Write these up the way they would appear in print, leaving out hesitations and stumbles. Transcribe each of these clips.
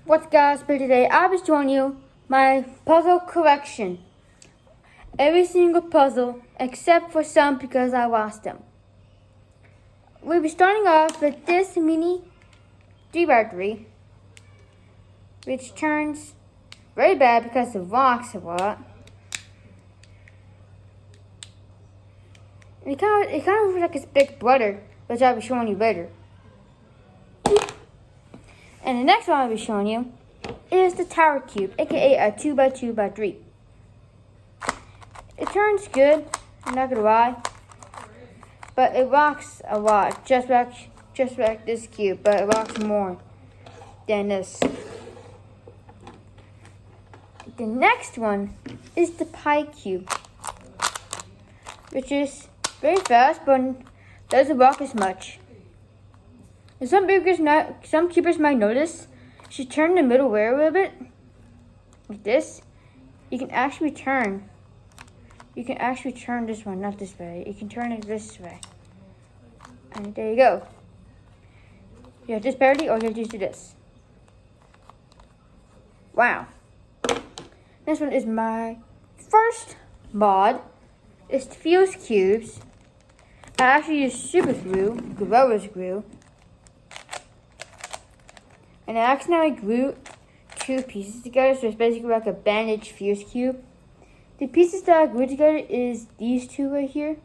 What's guys, for today I'll be showing you my puzzle collection. Every single puzzle except for some because I lost them. We'll be starting off with this mini 3x3, which turns very bad because it rocks a lot. It kind of looks like its big brother, which I'll be showing you later. And the next one I'll be showing you is the tower cube, aka a 2x2x3. It turns good, I'm not gonna lie, but it rocks a lot, just like this cube, but it rocks more than this. The next one is the pie cube, which is very fast, but doesn't rock as much. And some keepers might notice, if you turn the middle way a little bit, like this, you can actually turn. You can actually turn this one, not this way. You can turn it this way. And there you go. You have this parity, or you just do this. Wow. This one is my first mod. It's the fuse cubes. I actually use super glue, Gorilla glue. And I accidentally glued two pieces together, so it's basically like a bandaged fuse cube. The pieces that I glued together is these two right here.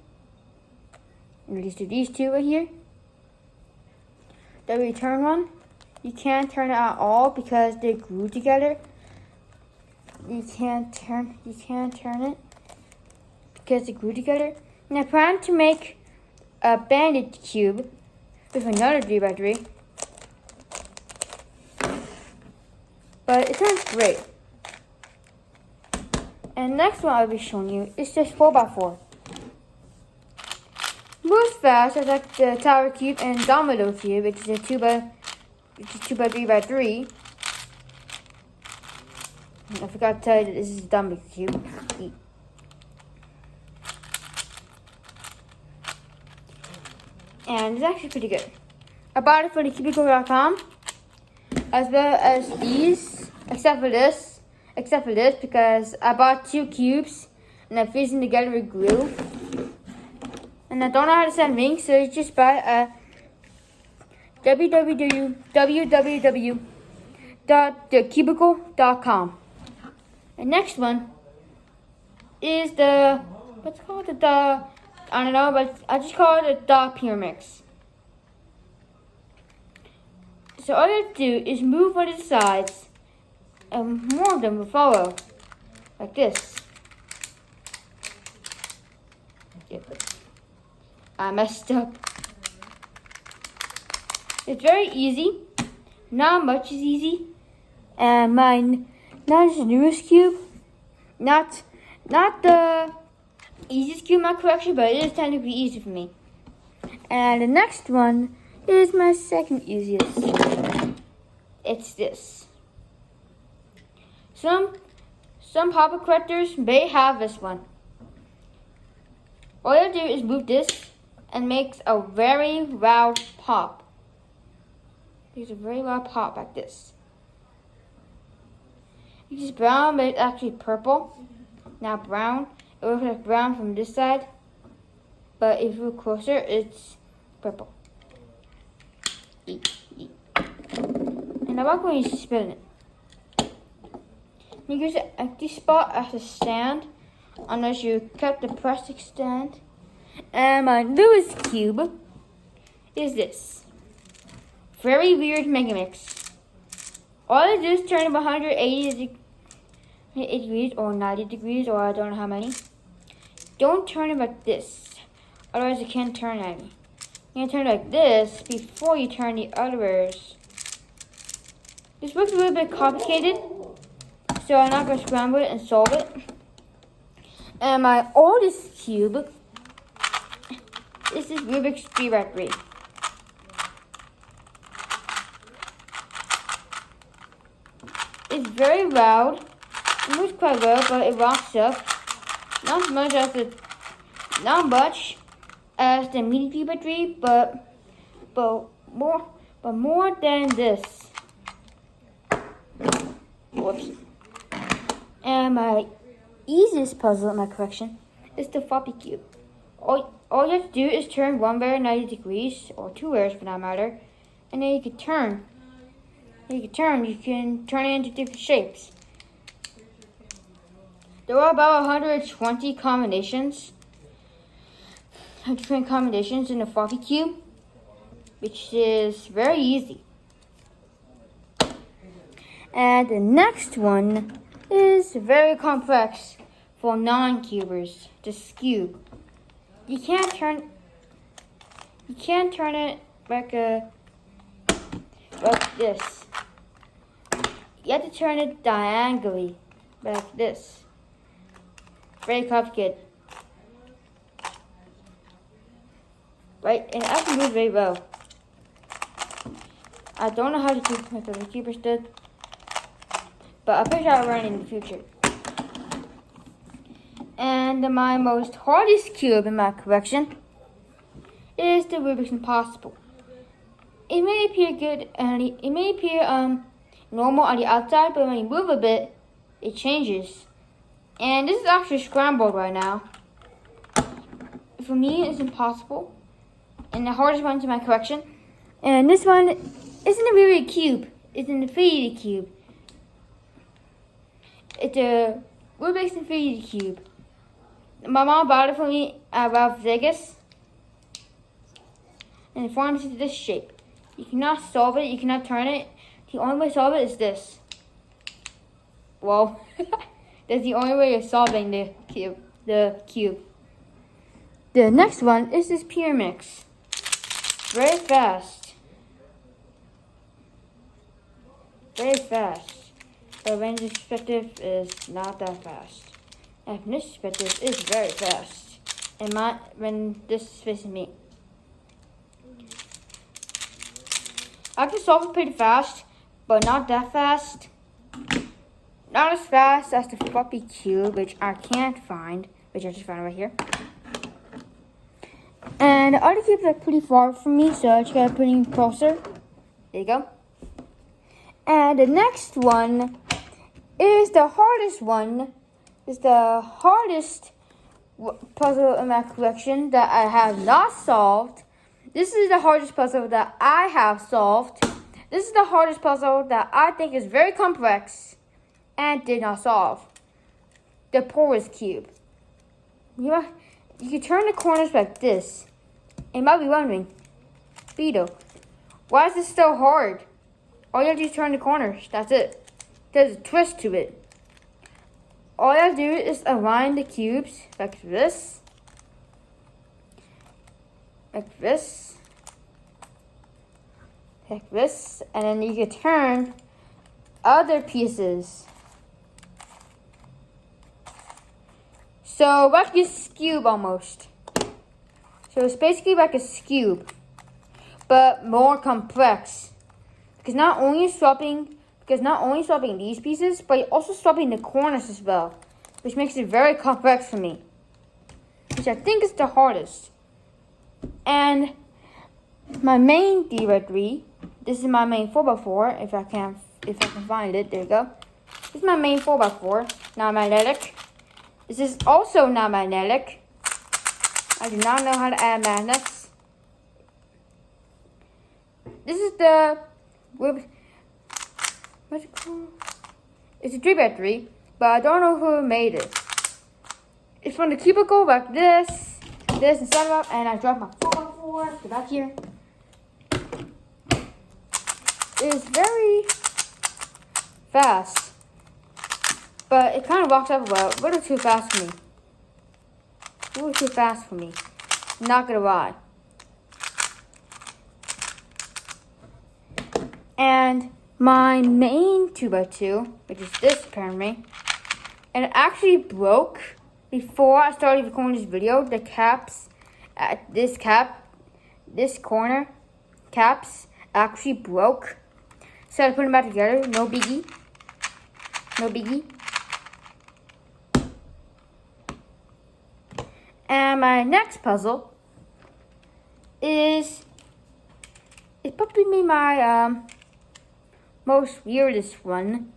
And these two right here. The return one, you can't turn it at all because they're glued together. You can't turn it because they're glued together. And I plan to make a bandaged cube with another 3x3. But it turns great. And next one I'll be showing you is just 4x4. Moves fast, as like the tower cube and domino cube, which is a 2x3x3. I forgot to tell you that this is a domino cube. And it's actually pretty good. I bought it for the cubicle.com. As well as these, except for this, because I bought two cubes and I fused them together with glue. And I don't know how to send links, so you just buy a www.thecubicle.com. The next one is I don't know, but I just call it the Pyramix. So all you have to do is move on the sides, and more of them will follow, like this. I messed up. It's very easy. Not much is easy. And mine, not just the newest cube, not the easiest cube in my collection, but it is technically easy for me. And the next one is my second easiest. It's this. Some pop-up collectors may have this one. All you do is move this and makes a very loud pop. There's a very loud pop like this. It's brown, but it's actually purple. Not brown. It looks like brown from this side, but if you look closer, it's purple. And I'm not going to spin it. You use an empty spot as a stand, unless you cut the plastic stand. And my newest cube is this. Very weird Megamix. All I do is turn it 180 degrees or 90 degrees, or I don't know how many. Don't turn it like this, otherwise you can't turn any. You turn it like this before you turn the others. This looks a little bit complicated, so I'm not going to scramble it and solve it. And my oldest cube is this Rubix 3x3. It's very loud. It moves quite well, but it rocks up. Not much as the mini 3x3, but more than this. whoops. And my easiest puzzle in my collection is the floppy cube. All you have to do is turn one way 90 degrees, or two ways for that matter, and then you can turn. You can turn it into different shapes. There are about 120 combinations. Different combinations in the floppy cube, which is very easy. And the next one is very complex for non-cubers. This cube. You can't turn it like this. You have to turn it diagonally, like this. Very complicated. Right, and I can move very well. I don't know how to do it like the cubers did, but I'm pretty sure I'll learn in the future. And my most hardest cube in my collection is the Rubik's Impossible. It may appear good and it may appear normal on the outside, but when you move a bit, it changes. And this is actually scrambled right now. For me, it's impossible. And the hardest one in my collection. And this one isn't really a cube. It's an infinity cube. It's a Rubik's Infinity Cube. My mom bought it for me at Ralph Vegas. And it forms into this shape. You cannot solve it. You cannot turn it. The only way to solve it is this. Well, that's the only way of solving the cube. The next one is this Pyramix. Very fast. Very fast. But when this perspective is not that fast. And from this perspective is very fast. And when this is facing me. I can solve it pretty fast, but not that fast. Not as fast as the floppy cube, which I can't find, which I just found right here. And the other cubes are pretty far from me, so I just gotta put them closer. There you go. And the next one is the hardest one. It's the hardest puzzle in my collection that I have not solved. This is the hardest puzzle that I have solved. This is the hardest puzzle that I think is very complex and did not solve. The porous cube. You can turn the corners like this. And you might be wondering, Beetle, why is this so hard? All you have to do is turn the corners. That's it. There's a twist to it. All you have to do is align the cubes like this. Like this. Like this. And then you can turn other pieces. So like this cube almost. So it's basically like a cube, but more complex. Because not only swapping these pieces, but you're also swapping the corners as well, which makes it very complex for me. Which I think is the hardest. And my main D3, this is my main 4x4, if I can find it, there you go. This is my main 4x4, not magnetic. This is also not magnetic. I do not know how to add magnets. This is the, what's it called? It's a 3x3, but I don't know who made it. It's from the cubicle like this, and set it up, and I dropped my 4x4 to back here. It's very fast, but it kind of walks up a little too fast for me. A little too fast for me. Not gonna lie. And my main 2x2, which is this apparently, and it actually broke before I started recording this video. The caps at this corner caps actually broke. So I put them back together. No biggie. No biggie. And my next puzzle is probably my most weirdest one.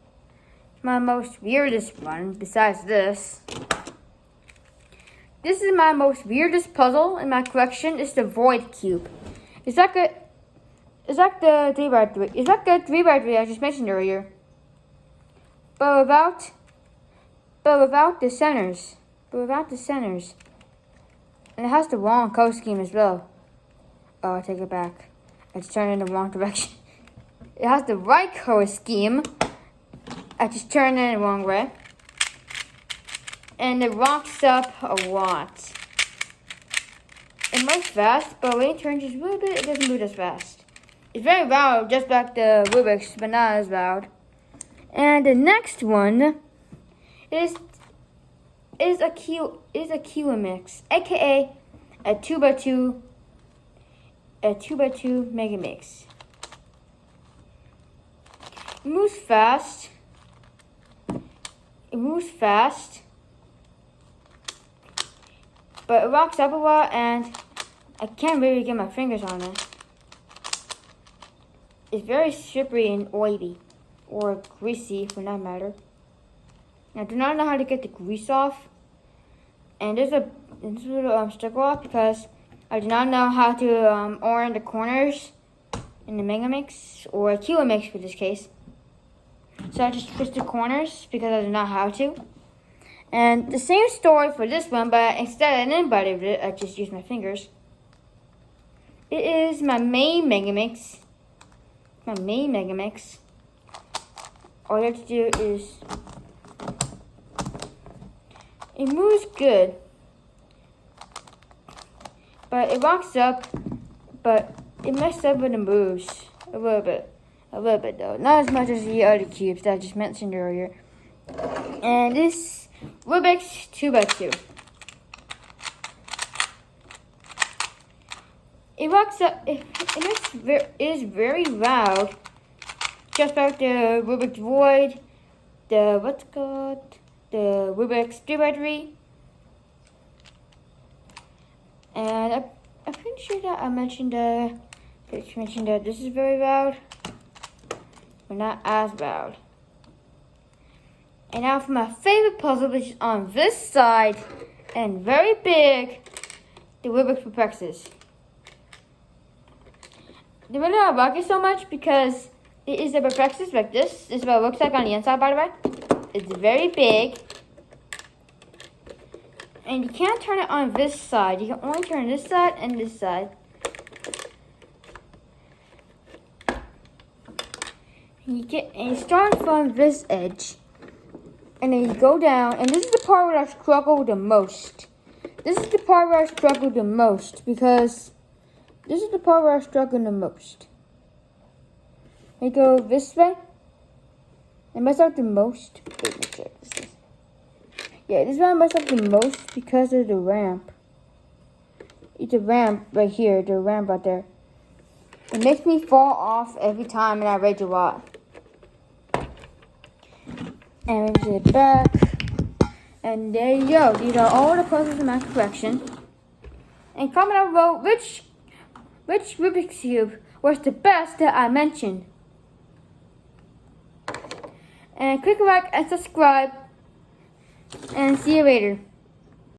my most weirdest one besides this. This is my most weirdest puzzle in my collection. It's the Void Cube. It's like the 3x3. It's like the 3x3 I just mentioned earlier. But without the centers. And it has the wrong color scheme as well. Oh, I take it back. I just turned in the wrong direction. It has the right color scheme. I just turned it in the wrong way. And it rocks up a lot. It moves fast, but when it turns just a little bit, it doesn't move as fast. It's very loud, just like the Rubix, but not as loud. And the next one is a Q-Mix, aka a 2x2 Mega Mix. It moves fast. But it rocks up a lot, and I can't really get my fingers on it. It's very slippery and oily, or greasy for that matter. I do not know how to get the grease off, and there's a little sticker off because I do not know how to iron the corners in the Mega Mix, or a Kilo Mix for this case. So I just twist the corners because I do not know how to. And the same story for this one, but instead I didn't bite it, I just used my fingers. It is my main Mega Mix. All you have to do is, it moves good, but it rocks up, but it messed up with the moves a little bit though. Not as much as the other cubes that I just mentioned earlier. And this Rubix 2x2. It rocks up. It is very loud, just like the Rubik's Void, the Rubik's 3x3, and I'm pretty sure that I mentioned that this is very loud, but not as loud. And now for my favorite puzzle, which is on this side and very big, the Rubik's Perplexes. The reason I like it so much because it is a Perplexes like this. This is what it looks like on the inside, by the way. It's very big. And you can't turn it on this side. You can only turn this side and this side. And you start from this edge. And then you go down. And this is the part where I struggle the most. Because this is the part where I struggle the most. I go this way. I mess up the most. Wait, let me check this. Yeah, this is where I mess up the most because of the ramp. It's a ramp right here, the ramp right there. It makes me fall off every time and I rage a lot. And we get back. And there you go. These are all the puzzles in my collection. And comment down below which Rubik's Cube was the best that I mentioned. And click like and subscribe. And see you later.